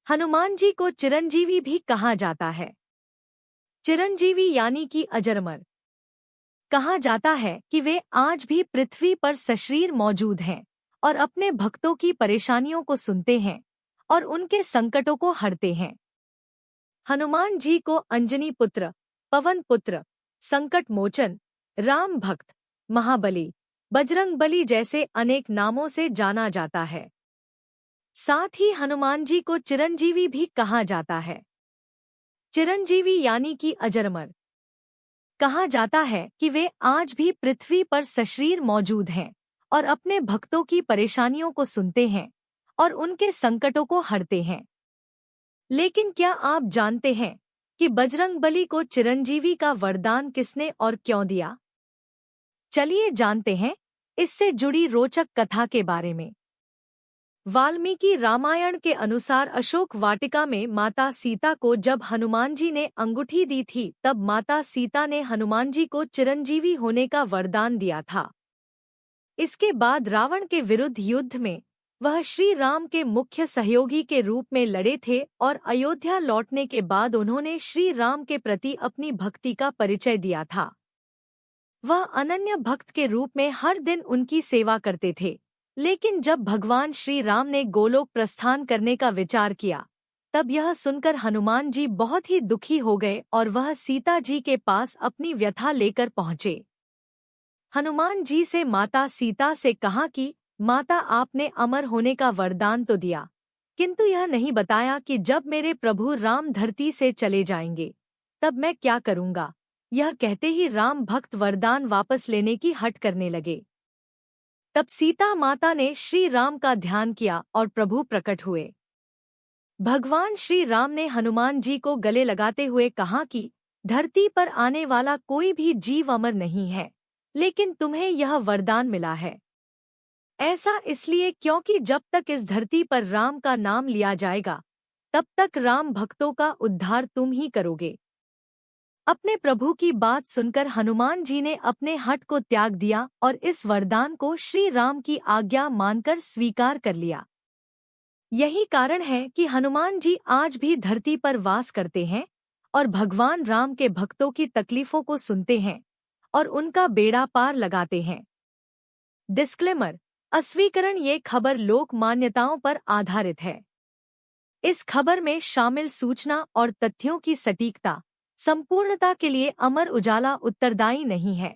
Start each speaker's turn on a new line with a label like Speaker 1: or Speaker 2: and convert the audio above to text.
Speaker 1: हनुमान जी को चिरंजीवी भी कहा जाता है। चिरंजीवी यानी कि अजरमर। कहा जाता है कि वे आज भी पृथ्वी पर सशरीर मौजूद हैं और अपने भक्तों की परेशानियों को सुनते हैं और उनके संकटों को हरते हैं। हनुमान जी को अंजनी पुत्र, पवन पुत्र, संकट मोचन, राम भक्त, महाबली, बजरंगबली जैसे अनेक नामों से जाना जाता है। साथ ही हनुमान जी को चिरंजीवी भी कहा जाता है। चिरंजीवी यानी कि अजरमर। कहा जाता है कि वे आज भी पृथ्वी पर सशरीर मौजूद हैं और अपने भक्तों की परेशानियों को सुनते हैं और उनके संकटों को हरते हैं। लेकिन क्या आप जानते हैं कि बजरंगबली को चिरंजीवी का वरदान किसने और क्यों दिया? चलिए जानते हैं इससे जुड़ी रोचक कथा के बारे में। वाल्मीकि रामायण के अनुसार अशोक वाटिका में माता सीता को जब हनुमान जी ने अंगूठी दी थी, तब माता सीता ने हनुमान जी को चिरंजीवी होने का वरदान दिया था। इसके बाद रावण के विरुद्ध युद्ध में वह श्री राम के मुख्य सहयोगी के रूप में लड़े थे और अयोध्या लौटने के बाद उन्होंने श्री राम के प्रति अपनी भक्ति का परिचय दिया था। वह अनन्य भक्त के रूप में हर दिन उनकी सेवा करते थे। लेकिन जब भगवान श्री राम ने गोलोक प्रस्थान करने का विचार किया, तब यह सुनकर हनुमान जी बहुत ही दुखी हो गए और वह सीता जी के पास अपनी व्यथा लेकर पहुँचे। हनुमान जी से माता सीता से कहा कि माता, आपने अमर होने का वरदान तो दिया, किंतु यह नहीं बताया कि जब मेरे प्रभु राम धरती से चले जाएंगे तब मैं क्या करूँगा। यह कहते ही राम भक्त वरदान वापस लेने की हट करने लगे। तब सीता माता ने श्री राम का ध्यान किया और प्रभु प्रकट हुए। भगवान श्री राम ने हनुमान जी को गले लगाते हुए कहा कि धरती पर आने वाला कोई भी जीव अमर नहीं है, लेकिन तुम्हें यह वरदान मिला है। ऐसा इसलिए क्योंकि जब तक इस धरती पर राम का नाम लिया जाएगा, तब तक राम भक्तों का उद्धार तुम ही करोगे। अपने प्रभु की बात सुनकर हनुमान जी ने अपने हठ को त्याग दिया और इस वरदान को श्री राम की आज्ञा मानकर स्वीकार कर लिया। यही कारण है कि हनुमान जी आज भी धरती पर वास करते हैं और भगवान राम के भक्तों की तकलीफों को सुनते हैं और उनका बेड़ा पार लगाते हैं। डिस्क्लेमर: अस्वीकरण: ये खबर लोक मान्यताओं पर आधारित है। इस खबर में शामिल सूचना और तथ्यों की सटीकता, संपूर्णता के लिए अमर उजाला उत्तरदायी नहीं है।